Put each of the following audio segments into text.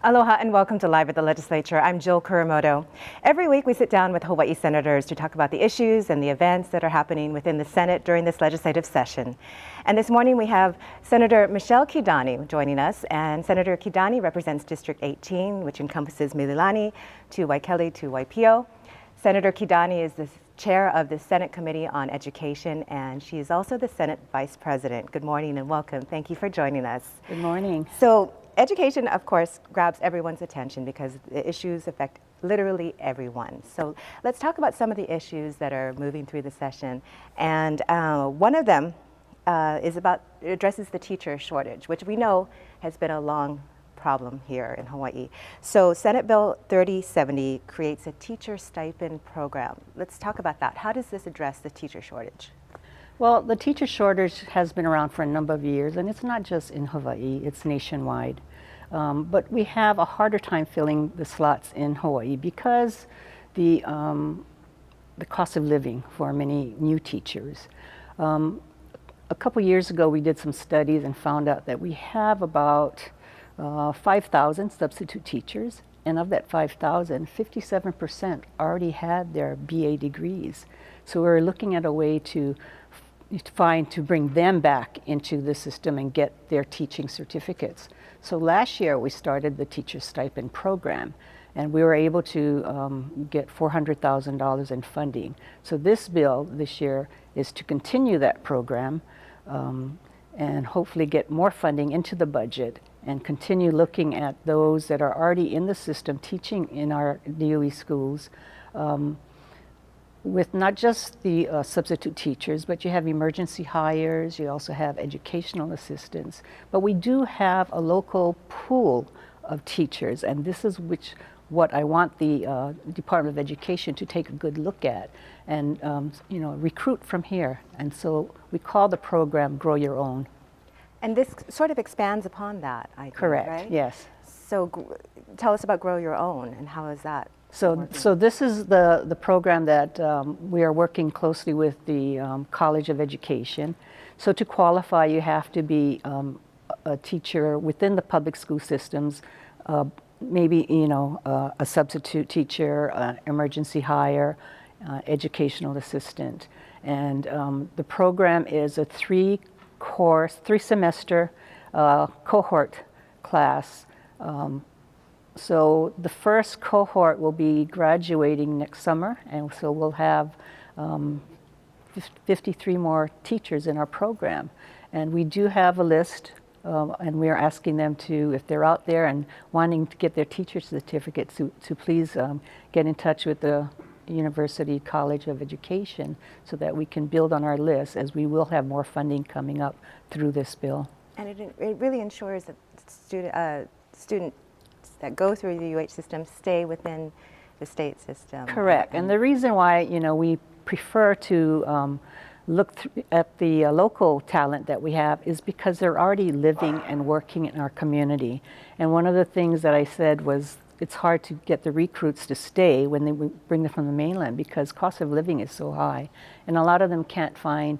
Aloha and welcome to Live at the Legislature. I'm Jill Kuramoto. Every week we sit down with Hawaii senators to talk about the issues and the events that are happening within the Senate during this legislative session. And this morning we have Senator Michelle Kidani joining us, and Senator Kidani represents District 18, which encompasses Mililani to Waikele to Waipio. Senator Kidani is the chair of the Senate Committee on Education, and she is also the Senate Vice President. Good morning and welcome. Thank you for joining us. Good morning. So, education, of course, grabs everyone's attention because the issues affect literally everyone. So let's talk about some of the issues that are moving through the session. And one of them addresses the teacher shortage, which we know has been a long problem here in Hawaii. So Senate Bill 3070 creates a teacher stipend program. Let's talk about that. How does this address the teacher shortage? Well, the teacher shortage has been around for a number of years, and it's not just in Hawaii, it's nationwide. But we have a harder time filling the slots in Hawaii because the cost of living for many new teachers. A couple years ago, we did some studies and found out that we have about 5,000 substitute teachers, and of that 5,000, 57% already had their BA degrees. So we're looking at a way to bring them back into the system and get their teaching certificates. So last year we started the teacher stipend program, and we were able to get $400,000 in funding. So this bill this year is to continue that program and hopefully get more funding into the budget and continue looking at those that are already in the system teaching in our DOE schools, with not just the substitute teachers, but you have emergency hires, you also have educational assistants. But we do have a local pool of teachers, and this is what I want the Department of Education to take a good look at and recruit from here. And so we call the program Grow Your Own. And this sort of expands upon that, I think, correct, right? Yes. So tell us about Grow Your Own and how is that? So this is the program that we are working closely with the College of Education. So to qualify, you have to be a teacher within the public school systems, maybe a substitute teacher, an emergency hire, educational assistant. And the program is a three-semester cohort class. So the first cohort will be graduating next summer, and so we'll have 53 more teachers in our program. And we do have a list, and we are asking them to, if they're out there and wanting to get their teacher certificates, to please get in touch with the University College of Education so that we can build on our list, as we will have more funding coming up through this bill. And it really ensures that students that go through the UH system stay within the state system. Correct. And the reason why we prefer to look at the local talent that we have is because they're already living and working in our community. And one of the things that I said was it's hard to get the recruits to stay when we bring them from the mainland because cost of living is so high. And a lot of them can't find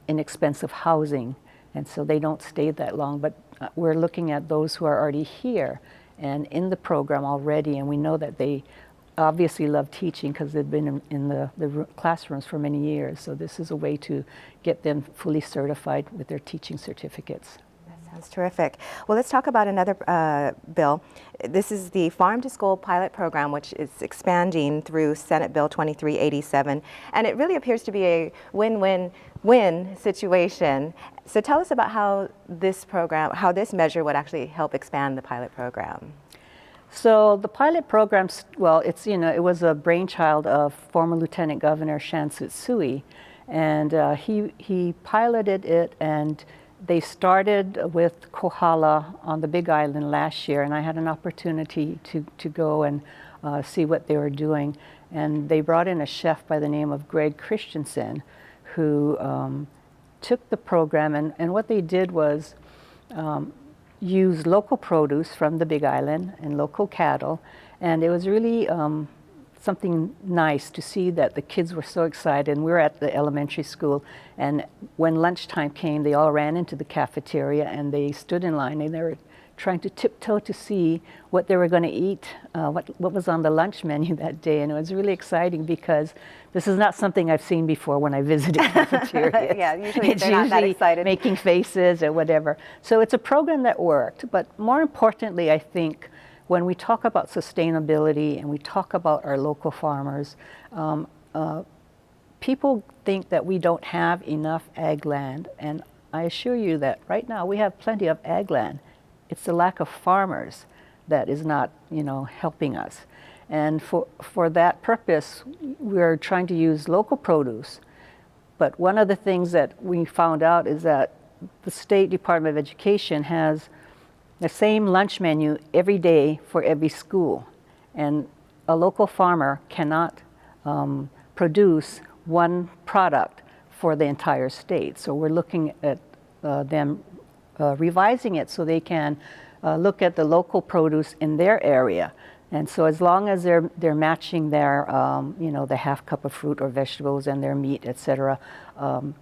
inexpensive housing, and so they don't stay that long. But we're looking at those who are already here and in the program already, and we know that they obviously love teaching because they've been in the classrooms for many years. So this is a way to get them fully certified with their teaching certificates. That sounds terrific. Well, let's talk about another bill. This is the Farm to School Pilot Program, which is expanding through Senate Bill 2387, and it really appears to be a win-win-win situation. So tell us about how this measure would actually help expand the pilot program. So the pilot program, well, it was a brainchild of former Lieutenant Governor Shan Tsutsui, and he piloted it, and they started with Kohala on the Big Island last year, and I had an opportunity to go and see what they were doing. And they brought in a chef by the name of Greg Christensen, who took the program, and what they did was use local produce from the Big Island and local cattle, and it was really something nice to see that the kids were so excited. And we were at the elementary school, and when lunchtime came, they all ran into the cafeteria and they stood in line, and they were trying to tiptoe to see what they were going to eat, what was on the lunch menu that day. And it was really exciting because this is not something I've seen before when I visited cafeterias. Yeah, usually they're not that excited. Making faces or whatever. So it's a program that worked, but more importantly, I think when we talk about sustainability and we talk about our local farmers, people think that we don't have enough ag land, and I assure you that right now we have plenty of ag land. It's the lack of farmers that is not, helping us. And for that purpose, we're trying to use local produce. But one of the things that we found out is that the State Department of Education has the same lunch menu every day for every school. And a local farmer cannot produce one product for the entire state. So we're looking at them revising it so they can look at the local produce in their area. And so as long as they're matching their, the half cup of fruit or vegetables and their meat, et cetera,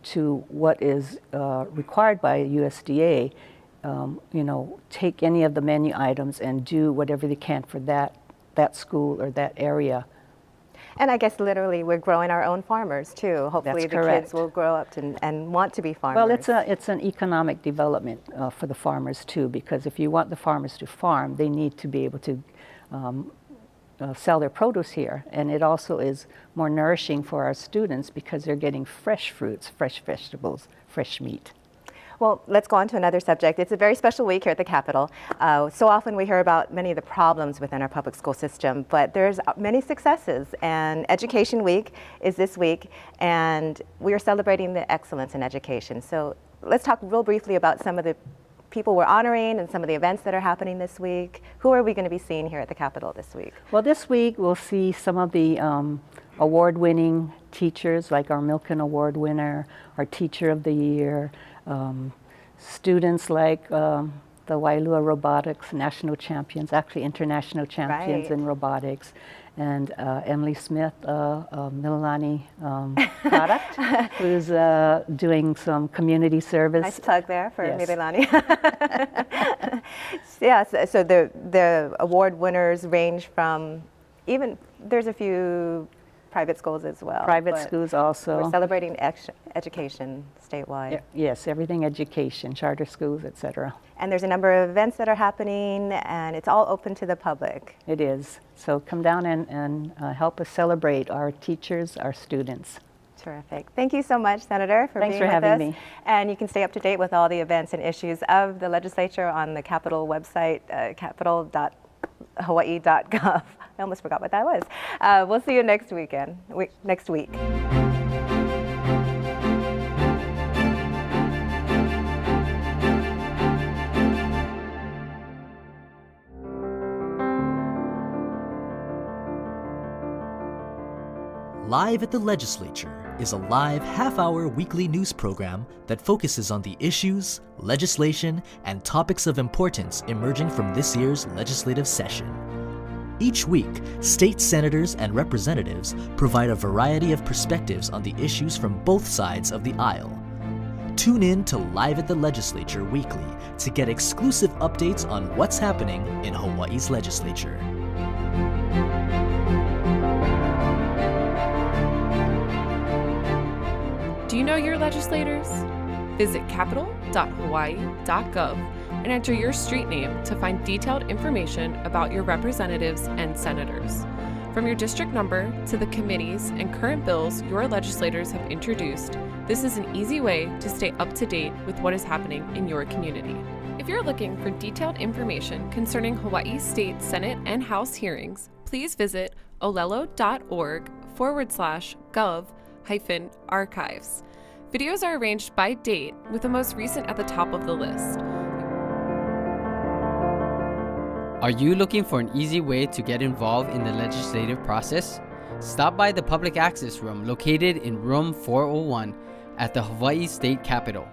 to what is required by USDA, take any of the menu items and do whatever they can for that school or that area. And I guess literally we're growing our own farmers too. Hopefully That's the correct. kids will grow up and want to be farmers. Well, it's an economic development for the farmers too, because if you want the farmers to farm, they need to be able to sell their produce here. And it also is more nourishing for our students because they're getting fresh fruits, fresh vegetables, fresh meat. Well, let's go on to another subject. It's a very special week here at the Capitol. So often we hear about many of the problems within our public school system, but there's many successes. And Education Week is this week, and we are celebrating the excellence in education. So let's talk real briefly about some of the people we're honoring and some of the events that are happening this week. Who are we going to be seeing here at the Capitol this week? Well, this week we'll see some of the award-winning teachers, like our Milken Award winner, our Teacher of the Year, students like the Wailua Robotics national champions, actually international champions in robotics, and Emily Smith, Mililani product, who's doing some community service. Nice plug there for Yes. Mililani. So the award winners range from there's a few private schools as well. Private schools also. We're celebrating education statewide. Yes, everything education, charter schools, etc. And there's a number of events that are happening, and it's all open to the public. It is. So come down and help us celebrate our teachers, our students. Terrific. Thank you so much, Senator, for Thanks being for with having us. me. And you can stay up to date with all the events and issues of the legislature on the Capitol website, capitol.hawaii.gov. I almost forgot what that was. We'll see you next week. Live at the Legislature is a live half-hour weekly news program that focuses on the issues, legislation, and topics of importance emerging from this year's legislative session. Each week, state senators and representatives provide a variety of perspectives on the issues from both sides of the aisle. Tune in to Live at the Legislature weekly to get exclusive updates on what's happening in Hawaii's legislature. Do you know your legislators? Visit capitol.hawaii.gov and enter your street name to find detailed information about your representatives and senators. From your district number to the committees and current bills your legislators have introduced, this is an easy way to stay up to date with what is happening in your community. If you're looking for detailed information concerning Hawaii State Senate and House hearings, please visit olelo.org/gov-archives. Videos are arranged by date, with the most recent at the top of the list. Are you looking for an easy way to get involved in the legislative process? Stop by the Public Access Room located in Room 401 at the Hawaii State Capitol.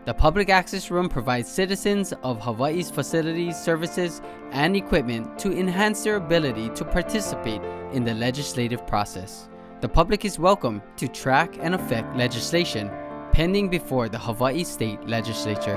The Public Access Room provides citizens of Hawaii's facilities, services, and equipment to enhance their ability to participate in the legislative process. The public is welcome to track and affect legislation pending before the Hawaii State Legislature.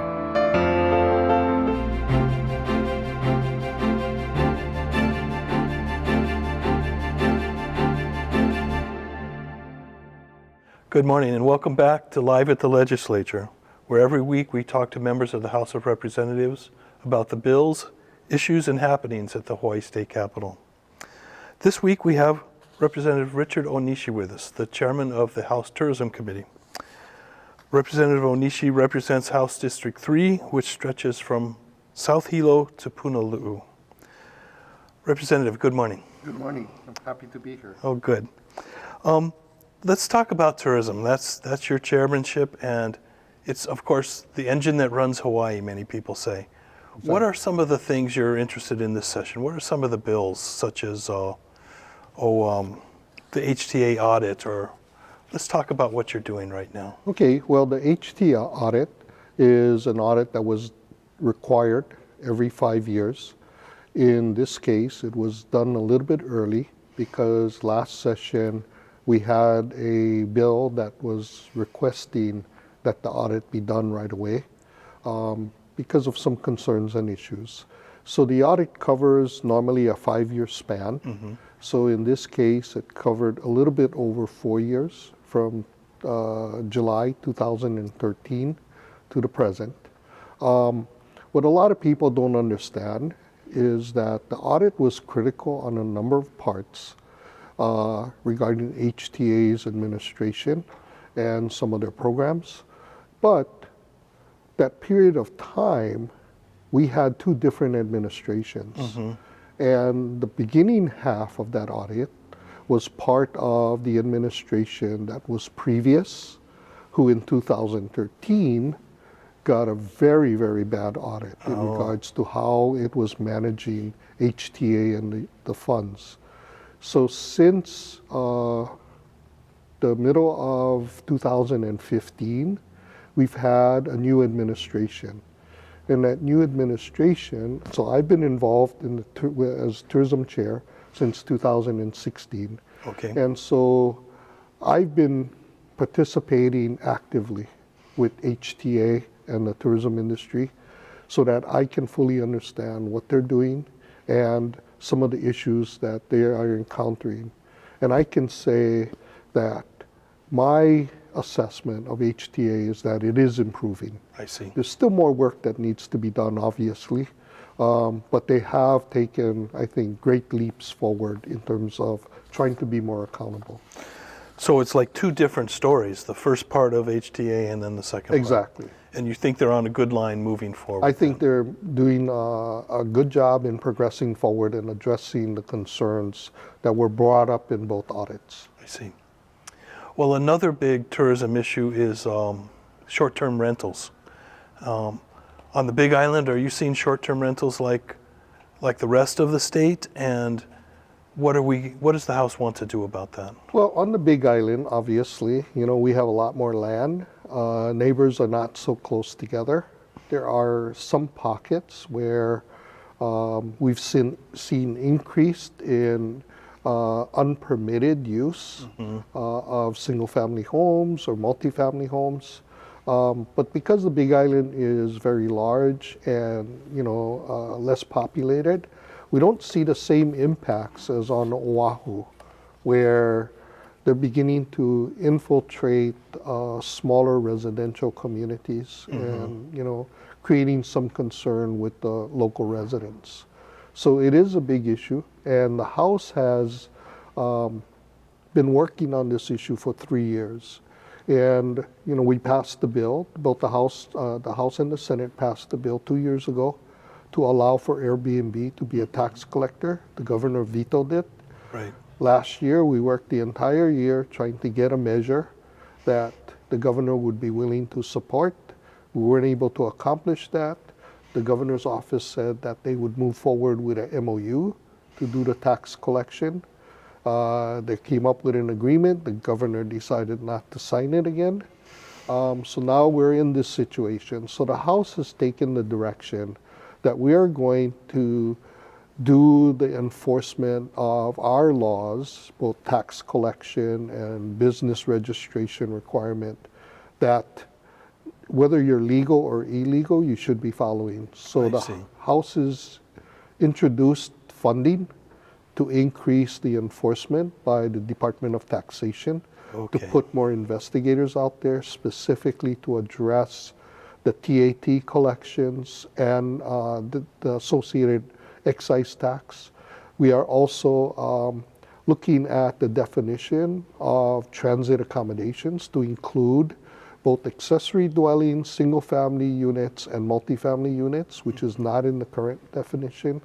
Good morning and welcome back to Live at the Legislature, where every week we talk to members of the House of Representatives about the bills, issues, and happenings at the Hawaii State Capitol. This week we have Representative Richard Onishi with us, the chairman of the House Tourism Committee. Representative Onishi represents House District 3, which stretches from South Hilo to Punalu'u. Representative, good morning. Good morning. I'm happy to be here. Oh, good. Let's talk about tourism. That's your chairmanship, and it's, of course, the engine that runs Hawaii, many people say. Exactly. What are some of the things you're interested in this session? What are some of the bills, such as the HTA audit, or let's talk about what you're doing right now. Okay, well, the HTA audit is an audit that was required every 5 years. In this case, it was done a little bit early because last session we had a bill that was requesting that the audit be done right away because of some concerns and issues. So the audit covers normally a 5-year span. Mm-hmm. So in this case, it covered a little bit over 4 years from July 2013 to the present. What a lot of people don't understand is that the audit was critical on a number of parts regarding HTA's administration and some of their programs. But that period of time, we had 2 different administrations. Mm-hmm. And the beginning half of that audit was part of the administration that was previous, who in 2013 got a very, very bad audit in regards to how it was managing HTA and the funds. So since the middle of 2015, we've had a new administration. In that new administration, so I've been involved in as tourism chair since 2016. Okay. And so I've been participating actively with HTA and the tourism industry so that I can fully understand what they're doing and some of the issues that they are encountering. And I can say that my assessment of HTA is that it is improving. I see. There's still more work that needs to be done, obviously, but they have taken, I think, great leaps forward in terms of trying to be more accountable. So it's like 2 different stories, the first part of HTA and then the second part. Exactly. And you think they're on a good line moving forward? I think they're doing a good job in progressing forward and addressing the concerns that were brought up in both audits. I see. Well, another big tourism issue is short-term rentals. On the Big Island, are you seeing short-term rentals like the rest of the state? And what does the House want to do about that? Well, on the Big Island, obviously, we have a lot more land. Neighbors are not so close together. There are some pockets where we've seen increased in unpermitted use of single-family homes or multi-family homes. But because the Big Island is very large and less populated, we don't see the same impacts as on Oahu, where they're beginning to infiltrate smaller residential communities and creating some concern with the local residents. So it is a big issue, and the House has been working on this issue for 3 years. And we passed the bill. Both the House and the Senate passed the bill 2 years ago to allow for Airbnb to be a tax collector. The governor vetoed it. Right. Last year, we worked the entire year trying to get a measure that the governor would be willing to support. We weren't able to accomplish that. The governor's office said that they would move forward with an MOU to do the tax collection. They came up with an agreement. The governor decided not to sign it again. So now we're in this situation. So the House has taken the direction that we are going to do the enforcement of our laws, both tax collection and business registration requirement, that whether you're legal or illegal, you should be following. So I the see. House has introduced funding to increase the enforcement by the Department of Taxation, to Okay. put more investigators out there specifically to address the TAT collections and the associated excise tax. We are also looking at the definition of transit accommodations to include both accessory dwellings, single-family units, and multifamily units, which is not in the current definition.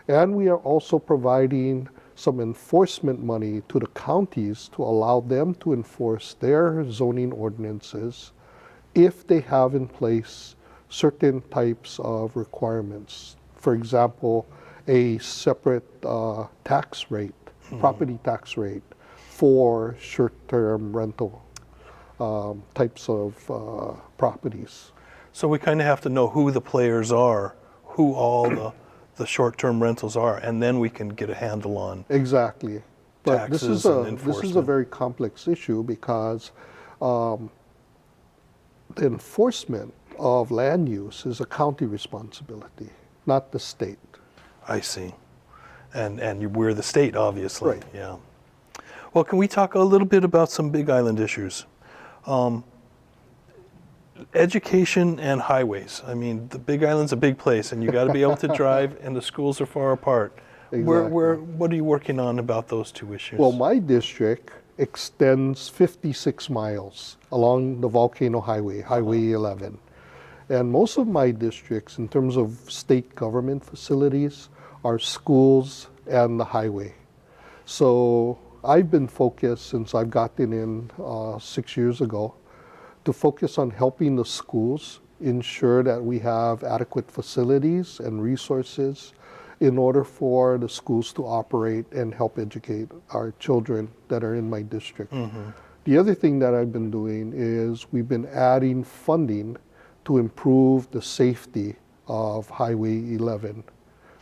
And we are also providing some enforcement money to the counties to allow them to enforce their zoning ordinances if they have in place certain types of requirements. For example, a separate tax rate, property tax rate for short-term rental types of properties. So we kind of have to know who the players are, who all the short-term rentals are, and then we can get a handle on. Exactly. But this Taxes is and a enforcement. very complex issue because the enforcement of land use is a county responsibility, not the state. I see. We're the state, obviously. Right. Yeah. Well, can we talk a little bit about some Big Island issues? Education and highways. I mean, the Big Island's a big place, and you got to be able to drive, and the schools are far apart. Exactly. What are you working on about those two issues? Well, my district extends 56 miles along the Volcano Highway, Highway 11. And most of my districts, in terms of state government facilities, are schools and the highway. So I've been focused since I've gotten in 6 years ago to focus on helping the schools ensure that we have adequate facilities and resources in order for the schools to operate and help educate our children that are in my district. The other thing that I've been doing is we've been adding funding to improve the safety of Highway 11,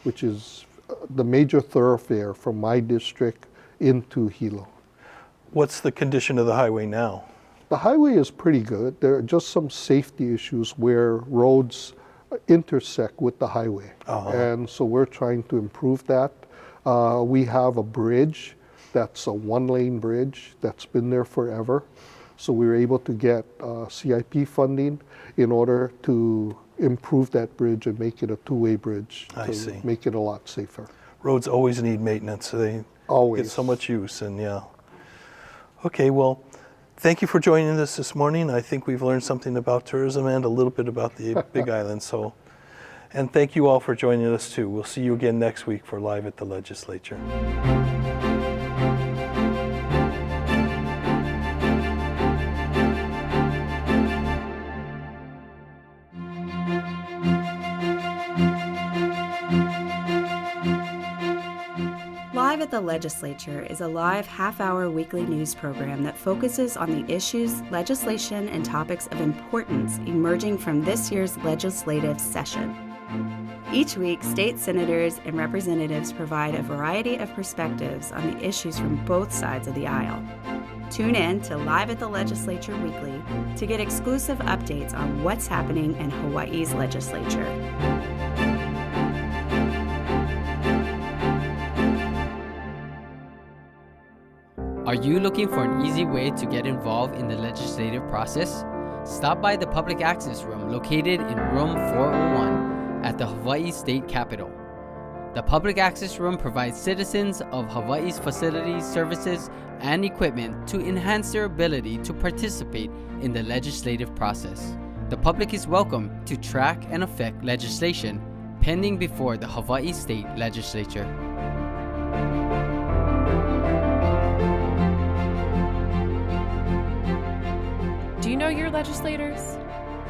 which is the major thoroughfare from my district into Hilo. What's the condition of the highway now? The highway is pretty good. There are just some safety issues where roads intersect with the highway. And so we're trying to improve that. We have a bridge that's a one-lane bridge that's been there forever. So we were able to get CIP funding in order to improve that bridge and make it a two-way bridge I to see. make it a lot safer. Roads always need maintenance. They Always. get so much use, and yeah. Okay, well, thank you for joining us this morning. I think we've learned something about tourism and a little bit about the Big Island. And thank you all for joining us too. We'll see you again next week for Live at the Legislature. Live at the Legislature is a live half-hour weekly news program that focuses on the issues, legislation, and topics of importance emerging from this year's legislative session. Each week, state senators and representatives provide a variety of perspectives on the issues from both sides of the aisle. Tune in to Live at the Legislature Weekly to get exclusive updates on what's happening in Hawaii's legislature. Are you looking for an easy way to get involved in the legislative process? Stop by the Public Access Room located in Room 401 at the Hawaii State Capitol. The Public Access Room provides citizens of Hawaii's facilities, services, and equipment to enhance their ability to participate in the legislative process. The public is welcome to track and affect legislation pending before the Hawaii State Legislature. Do you know your legislators?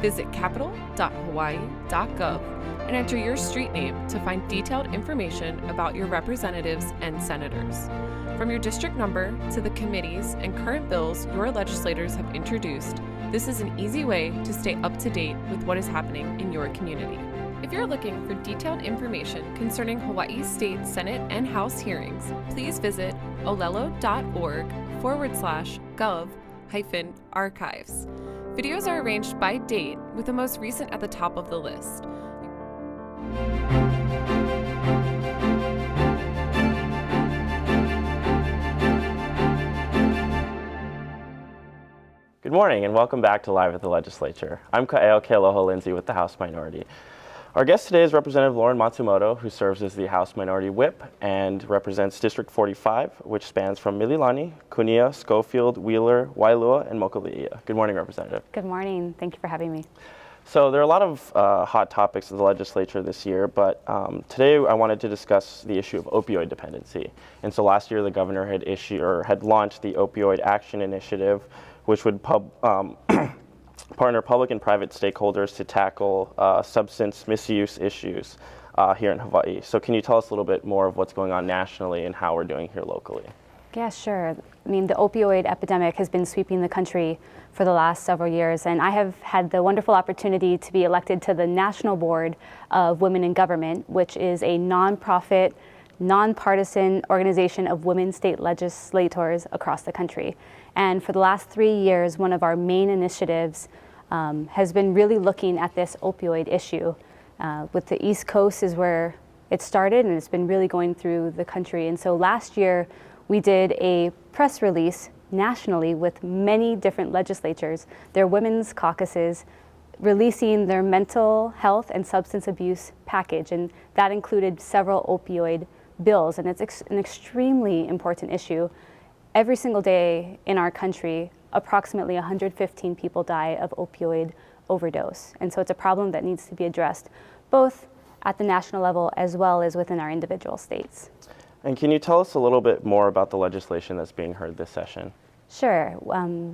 Visit capital.hawaii.gov and enter your street name to find detailed information about your representatives and senators. From your district number to the committees and current bills your legislators have introduced, this is an easy way to stay up to date with what is happening in your community. If you're looking for detailed information concerning Hawaii State Senate and House hearings, please visit olelo.org/gov-archives. Videos are arranged by date, with the most recent at the top of the list. Good morning and welcome back to Live at the Legislature. I'm Ka'eo Kealoha Lindsay with the House Minority. Our guest today is Representative Lauren Matsumoto, who serves as the House Minority Whip and represents District 45, which spans from Mililani, Kunia, Schofield, Wheeler, Wailua, and Mokuleia. Good morning, Representative. Good morning. Thank you for having me. So there are a lot of hot topics in the legislature this year, but today I wanted to discuss the issue of opioid dependency. And so last year the governor had launched the Opioid Action Initiative, which would partner public and private stakeholders to tackle substance misuse issues here in Hawaii. So can you tell us a little bit more of what's going on nationally and how we're doing here locally? Yeah, sure. I mean, the opioid epidemic has been sweeping the country for the last several years, and I have had the wonderful opportunity to be elected to the National Board of Women in Government, which is a nonprofit, nonpartisan organization of women state legislators across the country. And for the last 3 years, one of our main initiatives has been really looking at this opioid issue. With the East Coast is where it started, and it's been really going through the country. And so last year, we did a press release nationally with many different legislatures, their women's caucuses, releasing their mental health and substance abuse package. And that included several opioid bills, and it's an extremely important issue. Every single day in our country, approximately 115 people die of opioid overdose. And so it's a problem that needs to be addressed both at the national level as well as within our individual states. And can you tell us a little bit more about the legislation that's being heard this session? Sure.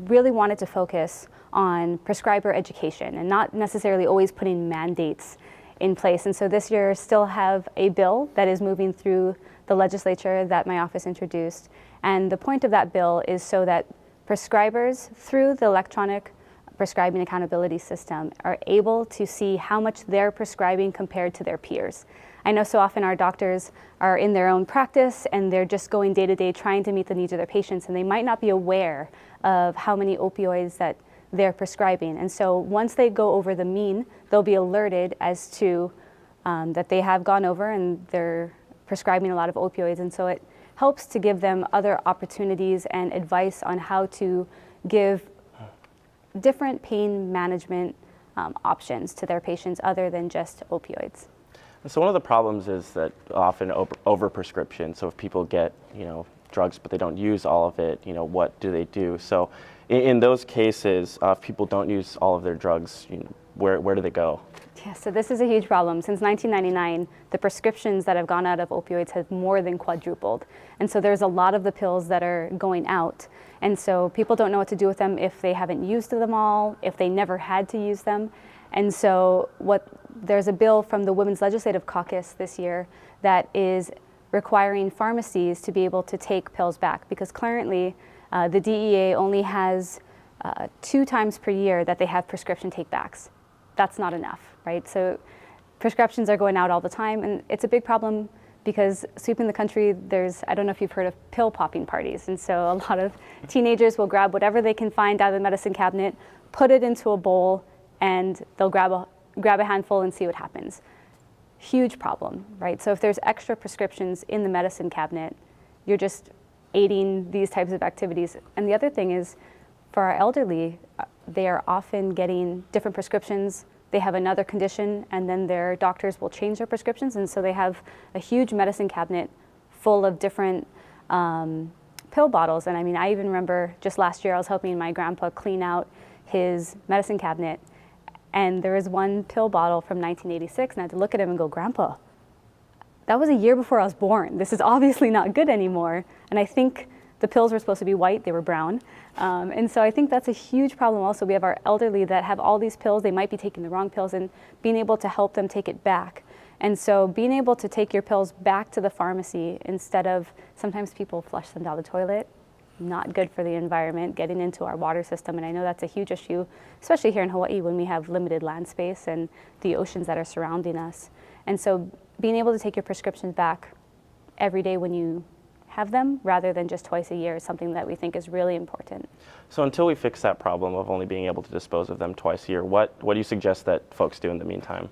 Really wanted to focus on prescriber education and not necessarily always putting mandates in place. And so this year still have a bill that is moving through the legislature that my office introduced. And the point of that bill is so that prescribers, through the electronic prescribing accountability system, are able to see how much they're prescribing compared to their peers. I know so often our doctors are in their own practice and they're just going day to day trying to meet the needs of their patients, and they might not be aware of how many opioids that they're prescribing. And so once they go over the mean, they'll be alerted as to that they have gone over and they're prescribing a lot of opioids. And so it helps to give them other opportunities and advice on how to give different pain management options to their patients other than just opioids. So one of the problems is that often overprescription. So if people get, drugs but they don't use all of it, what do they do? So in those cases, if people don't use all of their drugs, where do they go? Yeah, so this is a huge problem. Since 1999, the prescriptions that have gone out of opioids have more than quadrupled. And so there's a lot of the pills that are going out. And so people don't know what to do with them if they haven't used them all, if they never had to use them. And so there's a bill from the Women's Legislative Caucus this year that is requiring pharmacies to be able to take pills back, because currently the DEA only has 2 times per year that they have prescription take-backs. That's not enough, right? So prescriptions are going out all the time, and it's a big problem because sweeping the country, I don't know if you've heard of pill popping parties. And so a lot of teenagers will grab whatever they can find out of the medicine cabinet, put it into a bowl, and they'll grab a handful and see what happens. Huge problem, right? So if there's extra prescriptions in the medicine cabinet, you're just aiding these types of activities. And the other thing is, for our elderly, they are often getting different prescriptions. They have another condition, and then their doctors will change their prescriptions. And so they have a huge medicine cabinet full of different pill bottles. And I mean, I even remember just last year, I was helping my grandpa clean out his medicine cabinet. And there was one pill bottle from 1986, and I had to look at him and go, "Grandpa, that was a year before I was born. This is obviously not good anymore." And I think the pills were supposed to be white, they were brown. And so I think that's a huge problem also. We have our elderly that have all these pills, they might be taking the wrong pills, and being able to help them take it back. And so being able to take your pills back to the pharmacy instead of, sometimes people flush them down the toilet, not good for the environment, getting into our water system. And I know that's a huge issue, especially here in Hawaii when we have limited land space and the oceans that are surrounding us. And so being able to take your prescriptions back every day when you have them, rather than just twice a year, is something that we think is really important. So until we fix that problem of only being able to dispose of them twice a year, what do you suggest that folks do in the meantime?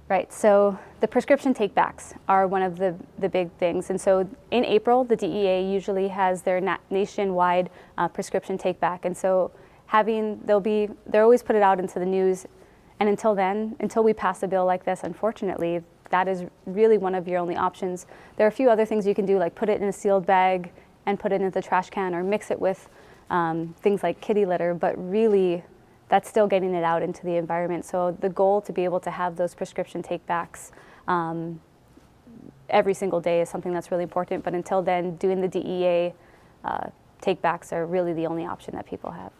Right, so the prescription take-backs are one of the big things. And so in April, the DEA usually has their nationwide prescription take-back. And so they're always put it out into the news. And until then, until we pass a bill like this, unfortunately, that is really one of your only options. There are a few other things you can do, like put it in a sealed bag and put it into the trash can, or mix it with things like kitty litter, but really that's still getting it out into the environment. So the goal to be able to have those prescription take-backs every single day is something that's really important. But until then, doing the DEA take-backs are really the only option that people have.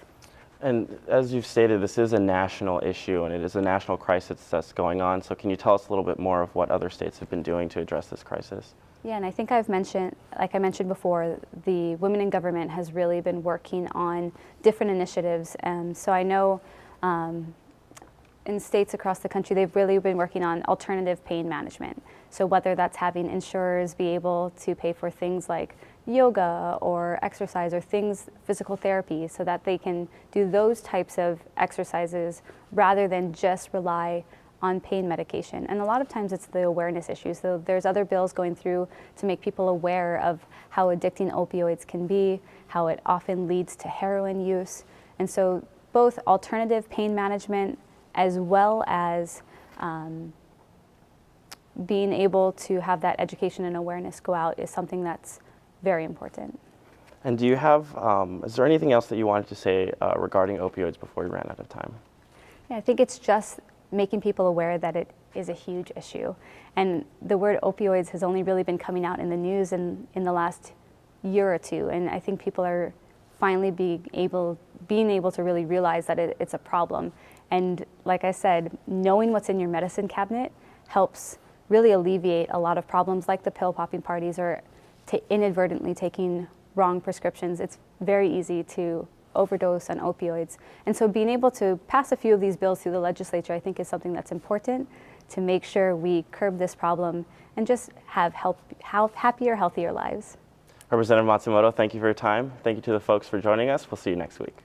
And as you've stated, this is a national issue and it is a national crisis that's going on. So can you tell us a little bit more of what other states have been doing to address this crisis? Yeah, and I think I've mentioned, like I mentioned before, the Women in Government has really been working on different initiatives. So I know in states across the country, they've really been working on alternative pain management. So whether that's having insurers be able to pay for things like yoga or exercise or physical therapy, so that they can do those types of exercises rather than just rely on pain medication. And a lot of times it's the awareness issue. So there's other bills going through to make people aware of how addicting opioids can be, how it often leads to heroin use. And so both alternative pain management as well as being able to have that education and awareness go out is something that's very important. And do you have, is there anything else that you wanted to say regarding opioids before we ran out of time? Yeah, I think it's just making people aware that it is a huge issue. And the word opioids has only really been coming out in the news in the last year or two. And I think people are finally being able to really realize that it's a problem. And like I said, knowing what's in your medicine cabinet helps really alleviate a lot of problems like the pill popping parties or inadvertently taking wrong prescriptions. It's very easy to overdose on opioids. And so being able to pass a few of these bills through the legislature, I think, is something that's important to make sure we curb this problem and just have happier, healthier lives. Representative Matsumoto, thank you for your time. Thank you to the folks for joining us. We'll see you next week.